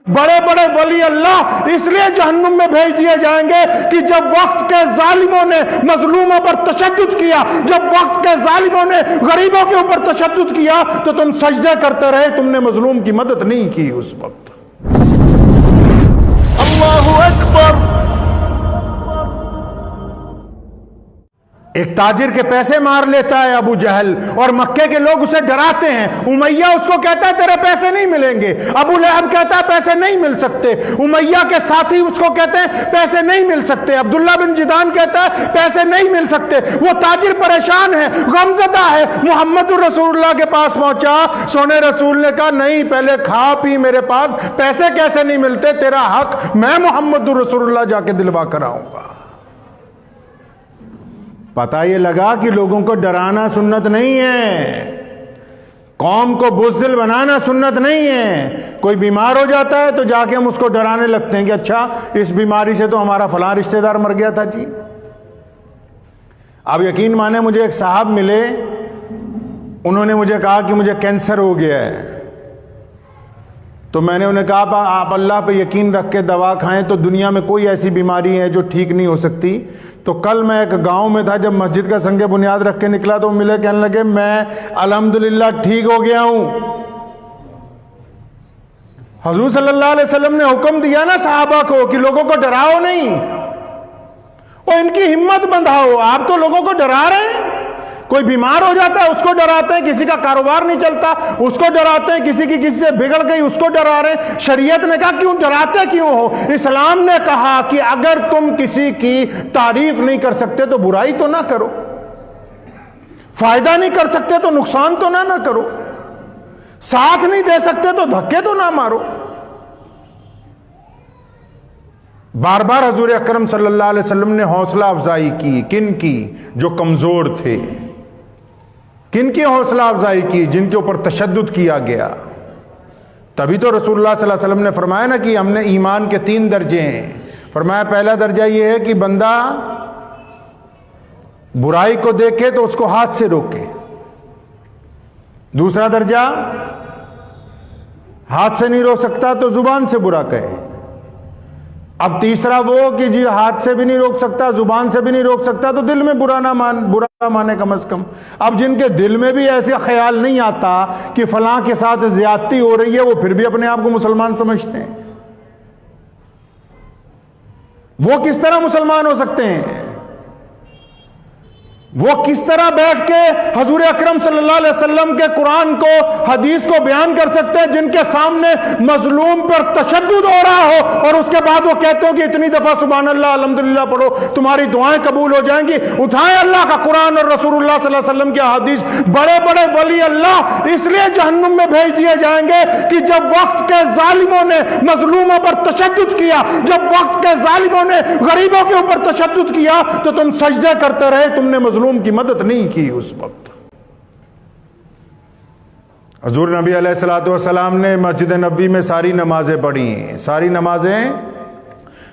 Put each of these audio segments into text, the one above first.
بڑے بڑے ولی اللہ اس لیے جہنم میں بھیج دیے جائیں گے کہ جب وقت کے ظالموں نے مظلوموں پر تشدد کیا، جب وقت کے ظالموں نے غریبوں کے اوپر تشدد کیا تو تم سجدے کرتے رہے، تم نے مظلوم کی مدد نہیں کی اس وقت۔ اللہ اکبر۔ ایک تاجر کے پیسے مار لیتا ہے ابو جہل، اور مکے کے لوگ اسے ڈراتے ہیں۔ امیہ اس کو کہتا ہے تیرے پیسے نہیں ملیں گے، ابو لہب کہتا ہے پیسے نہیں مل سکتے، امیہ کے ساتھی اس کو کہتے ہیں پیسے نہیں مل سکتے، عبداللہ بن جدعان کہتا ہے پیسے نہیں مل سکتے۔ وہ تاجر پریشان ہے، غمزدہ ہے، محمد الرسول اللہ کے پاس پہنچا۔ سونے رسول نے کہا نہیں، پہلے کھا پی، میرے پاس پیسے کیسے نہیں ملتے، تیرا حق میں محمد الرسول اللہ جا کے دلوا کر آؤں گا۔ پتہ یہ لگا کہ لوگوں کو ڈرانا سنت نہیں ہے، قوم کو بزدل بنانا سنت نہیں ہے۔ کوئی بیمار ہو جاتا ہے تو جا کے ہم اس کو ڈرانے لگتے ہیں کہ اچھا اس بیماری سے تو ہمارا فلاں رشتہ دار مر گیا تھا جی۔ اب یقین مانے مجھے ایک صاحب ملے، انہوں نے مجھے کہا کہ مجھے کینسر ہو گیا ہے، تو میں نے انہیں کہا آپ اللہ پہ یقین رکھ کے دوا کھائیں تو دنیا میں کوئی ایسی بیماری ہے جو ٹھیک نہیں ہو سکتی۔ تو کل میں ایک گاؤں میں تھا، جب مسجد کا سنگ بنیاد رکھ کے نکلا تو ملے، کہنے لگے میں الحمدللہ ٹھیک ہو گیا ہوں۔ حضور صلی اللہ علیہ وسلم نے حکم دیا نا صحابہ کو کہ لوگوں کو ڈراؤ نہیں، اور ان کی ہمت بندھاؤ۔ آپ تو لوگوں کو ڈرا رہے ہیں، کوئی بیمار ہو جاتا ہے اس کو ڈراتے ہیں، کسی کا کاروبار نہیں چلتا اس کو ڈراتے ہیں، کسی کی کسی سے بگڑ گئی اس کو ڈرا رہے ہیں۔ شریعت نے کہا کیوں ڈراتے کیوں ہو؟ اسلام نے کہا کہ اگر تم کسی کی تعریف نہیں کر سکتے تو برائی تو نہ کرو، فائدہ نہیں کر سکتے تو نقصان تو نہ کرو، ساتھ نہیں دے سکتے تو دھکے تو نہ مارو۔ بار بار حضور اکرم صلی اللہ علیہ وسلم نے حوصلہ افزائی کی، کن کی؟ جو کمزور تھے۔ کن کی حوصلہ افزائی کی؟ جن کے اوپر تشدد کیا گیا۔ تبھی تو رسول اللہ صلی اللہ علیہ وسلم نے فرمایا نا کہ ہم نے ایمان کے 3 درجے ہیں۔ فرمایا پہلا درجہ یہ ہے کہ بندہ برائی کو دیکھے تو اس کو ہاتھ سے روکے، دوسرا درجہ ہاتھ سے نہیں روک سکتا تو زبان سے برا کہے، اب تیسرا وہ کہ جی ہاتھ سے بھی نہیں روک سکتا، زبان سے بھی نہیں روک سکتا تو دل میں برا مانے کم از کم۔ اب جن کے دل میں بھی ایسے خیال نہیں آتا کہ فلاں کے ساتھ زیادتی ہو رہی ہے، وہ پھر بھی اپنے آپ کو مسلمان سمجھتے ہیں، وہ کس طرح مسلمان ہو سکتے ہیں؟ وہ کس طرح بیٹھ کے حضور اکرم صلی اللہ علیہ وسلم کے قرآن کو، حدیث کو بیان کر سکتے ہیں جن کے سامنے مظلوم پر تشدد ہو رہا ہو، اور اس کے بعد وہ کہتے ہو کہ اتنی دفعہ سبحان اللہ الحمدللہ پڑھو تمہاری دعائیں قبول ہو جائیں گی۔ اٹھائیں اللہ کا قرآن اور رسول اللہ صلی اللہ علیہ وسلم کی حدیث۔ بڑے بڑے ولی اللہ اس لیے جہنم میں بھیج دیے جائیں گے کہ جب وقت کے ظالموں نے مظلوموں پر تشدد کیا، جب وقت کے ظالموں نے غریبوں کے اوپر تشدد کیا تو تم سجدے کرتے رہے، تم نے مظلوم کی مدد نہیں کی اس وقت۔ حضور نبی علیہ الصلوۃ والسلام نے مسجد نبوی میں ساری نمازیں پڑھی ہیں، ساری نمازیں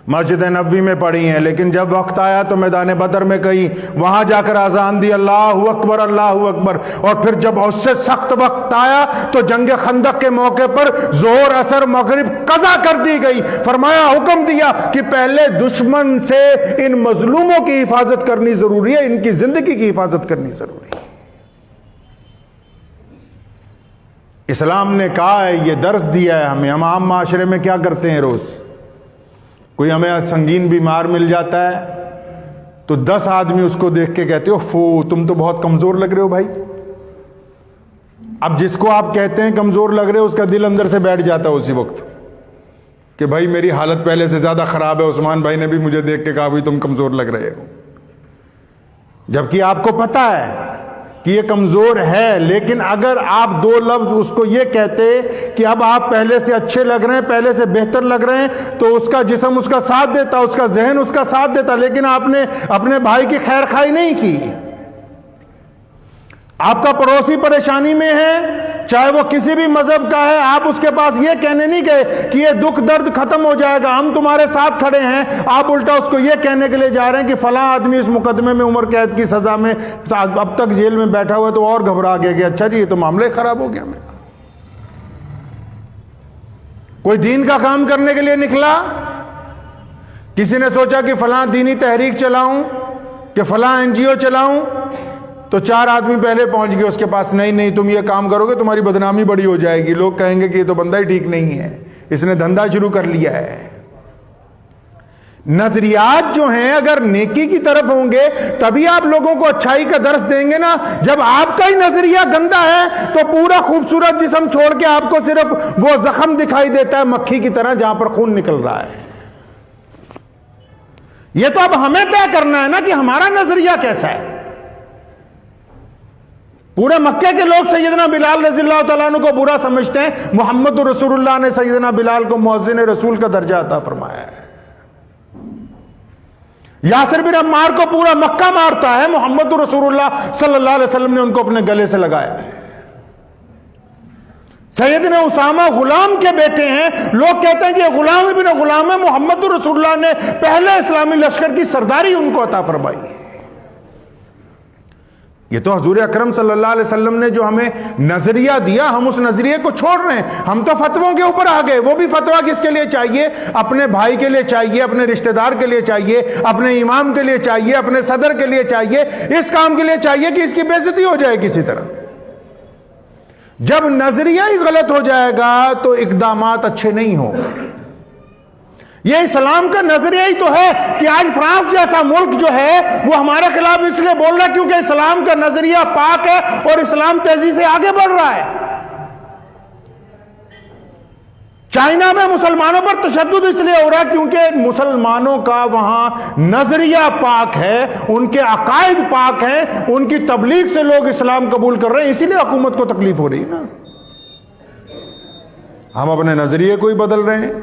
مسجد نبوی میں پڑھی ہیں، لیکن جب وقت آیا تو میدان بدر میں کہیں وہاں جا کر اذان دی اللہ اکبر اللہ اکبر، اور پھر جب اس سے سخت وقت آیا تو جنگ خندق کے موقع پر ظہر عصر مغرب قضا کر دی گئی۔ فرمایا حکم دیا کہ پہلے دشمن سے ان مظلوموں کی حفاظت کرنی ضروری ہے، ان کی زندگی کی حفاظت کرنی ضروری ہے۔ اسلام نے کہا ہے، یہ درس دیا ہے ہمیں۔ ہم عام معاشرے میں کیا کرتے ہیں؟ روز کوئی ہمیں سنگین بیمار مل جاتا ہے تو 10 آدمی اس کو دیکھ کے کہتے ہو فو تم تو بہت کمزور لگ رہے ہو بھائی۔ اب جس کو آپ کہتے ہیں کمزور لگ رہے ہو اس کا دل اندر سے بیٹھ جاتا ہے اسی وقت کہ بھائی میری حالت پہلے سے زیادہ خراب ہے، عثمان بھائی نے بھی مجھے دیکھ کے کہا بھائی تم کمزور لگ رہے ہو، جبکہ آپ کو پتا ہے کہ یہ کمزور ہے۔ لیکن اگر آپ 2 لفظ اس کو یہ کہتے کہ اب آپ پہلے سے اچھے لگ رہے ہیں، پہلے سے بہتر لگ رہے ہیں، تو اس کا جسم اس کا ساتھ دیتا، اس کا ذہن اس کا ساتھ دیتا، لیکن آپ نے اپنے بھائی کی خیر خواہی نہیں کی۔ آپ کا پڑوسی پریشانی میں ہے، چاہے وہ کسی بھی مذہب کا ہے، آپ اس کے پاس یہ کہنے نہیں گئے کہ یہ دکھ درد ختم ہو جائے گا، ہم تمہارے ساتھ کھڑے ہیں، آپ الٹا اس کو یہ کہنے کے لیے جا رہے ہیں کہ فلاں آدمی اس مقدمے میں عمر قید کی سزا میں اب تک جیل میں بیٹھا ہوا ہے، تو اور گھبرا گیا کہ اچھا جی یہ تو معاملہ خراب ہو گیا۔ میں کوئی دین کا کام کرنے کے لیے نکلا, کسی نے سوچا کہ فلاں دینی تحریک چلاؤں, کہ فلاں NGO چلاؤں, تو 4 آدمی پہلے پہنچ گئے اس کے پاس, نہیں تم یہ کام کرو گے تمہاری بدنامی بڑی ہو جائے گی, لوگ کہیں گے کہ یہ تو بندہ ہی ٹھیک نہیں ہے, اس نے دھندا شروع کر لیا ہے. نظریات جو ہیں اگر نیکی کی طرف ہوں گے تبھی آپ لوگوں کو اچھائی کا درس دیں گے نا. جب آپ کا ہی نظریہ گندا ہے تو پورا خوبصورت جسم چھوڑ کے آپ کو صرف وہ زخم دکھائی دیتا ہے مکھی کی طرح جہاں پر خون نکل رہا ہے. یہ تو اب ہمیں طے کرنا ہے نا کہ ہمارا نظریہ کیسا ہے. پورے مکے کے لوگ سیدنا بلال رضی اللہ تعالیٰ عنہ کو برا سمجھتے ہیں, محمد رسول اللہ نے سیدنا بلال کو مؤذن رسول کا درجہ عطا فرمایا ہے. یاسر بن عمار کو پورا مکہ مارتا ہے, محمد رسول اللہ صلی اللہ علیہ وسلم نے ان کو اپنے گلے سے لگایا ہے. سیدنا اسامہ غلام کے بیٹے ہیں, لوگ کہتے ہیں کہ یہ غلام ابن غلام ہے, محمد رسول اللہ نے پہلے اسلامی لشکر کی سرداری ان کو عطا فرمائی ہے. یہ تو حضور اکرم صلی اللہ علیہ وسلم نے جو ہمیں نظریہ دیا, ہم اس نظریے کو چھوڑ رہے ہیں. ہم تو فتووں کے اوپر آ گئے. وہ بھی فتویٰ کس کے لیے چاہیے؟ اپنے بھائی کے لیے چاہیے, اپنے رشتہ دار کے لیے چاہیے, اپنے امام کے لیے چاہیے, اپنے صدر کے لیے چاہیے, اس کام کے لیے چاہیے کہ اس کی بے عزتی ہو جائے کسی طرح. جب نظریہ ہی غلط ہو جائے گا تو اقدامات اچھے نہیں ہوں. یہ اسلام کا نظریہ ہی تو ہے کہ آج فرانس جیسا ملک جو ہے وہ ہمارے خلاف اس لیے بول رہا ہے کیونکہ اسلام کا نظریہ پاک ہے اور اسلام تیزی سے آگے بڑھ رہا ہے. چائنا میں مسلمانوں پر تشدد اس لیے ہو رہا ہے کیونکہ مسلمانوں کا وہاں نظریہ پاک ہے, ان کے عقائد پاک ہیں, ان کی تبلیغ سے لوگ اسلام قبول کر رہے ہیں, اسی لیے حکومت کو تکلیف ہو رہی ہے نا. ہم اپنے نظریے کو ہی بدل رہے ہیں.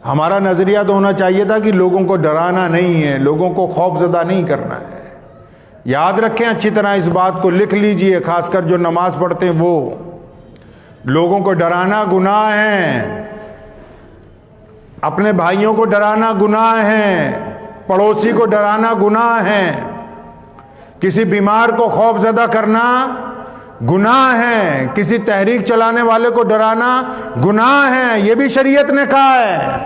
ہمارا نظریہ تو ہونا چاہیے تھا کہ لوگوں کو ڈرانا نہیں ہے, لوگوں کو خوف زدہ نہیں کرنا ہے. یاد رکھیں اچھی طرح اس بات کو لکھ لیجئے, خاص کر جو نماز پڑھتے ہیں وہ. لوگوں کو ڈرانا گناہ ہے, اپنے بھائیوں کو ڈرانا گناہ ہے, پڑوسی کو ڈرانا گناہ ہے, کسی بیمار کو خوف زدہ کرنا گناہ ہے, کسی تحریک چلانے والے کو ڈرانا گناہ ہے. یہ بھی شریعت نے کہا ہے.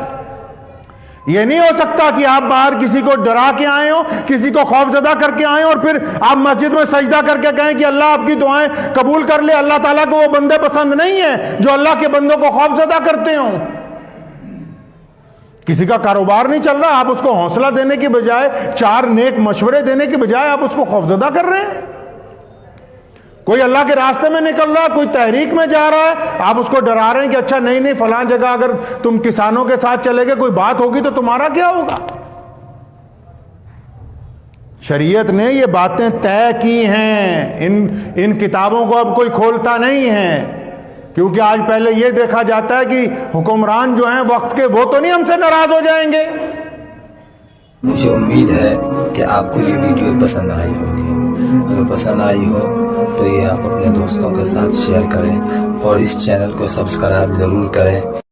یہ نہیں ہو سکتا کہ آپ باہر کسی کو ڈرا کے آئے ہو, کسی کو خوف زدہ کر کے آئے ہو اور پھر آپ مسجد میں سجدہ کر کے کہیں کہ اللہ آپ کی دعائیں قبول کر لے. اللہ تعالیٰ کو وہ بندے پسند نہیں ہیں جو اللہ کے بندوں کو خوف زدہ کرتے ہوں. کسی کا کاروبار نہیں چل رہا, آپ اس کو حوصلہ دینے کی بجائے, 4 نیک مشورے دینے کی بجائے آپ اس کو خوف زدہ کر رہے ہیں. کوئی اللہ کے راستے میں نکل رہا ہے, کوئی تحریک میں جا رہا ہے, آپ اس کو ڈرا رہے ہیں کہ اچھا نہیں فلاں جگہ اگر تم کسانوں کے ساتھ چلے گے کوئی بات ہوگی تو تمہارا کیا ہوگا. شریعت نے یہ باتیں طے کی ہیں, ان کتابوں کو اب کوئی کھولتا نہیں ہے. کیونکہ آج پہلے یہ دیکھا جاتا ہے کہ حکمران جو ہیں وقت کے وہ تو نہیں ہم سے ناراض ہو جائیں گے. مجھے امید ہے کہ آپ کو یہ ویڈیو پسند آئی ہوگی. اگر پسند آئی ہو تو یہ آپ اپنے دوستوں کے ساتھ شیئر کریں اور اس چینل کو سبسکرائب ضرور کریں.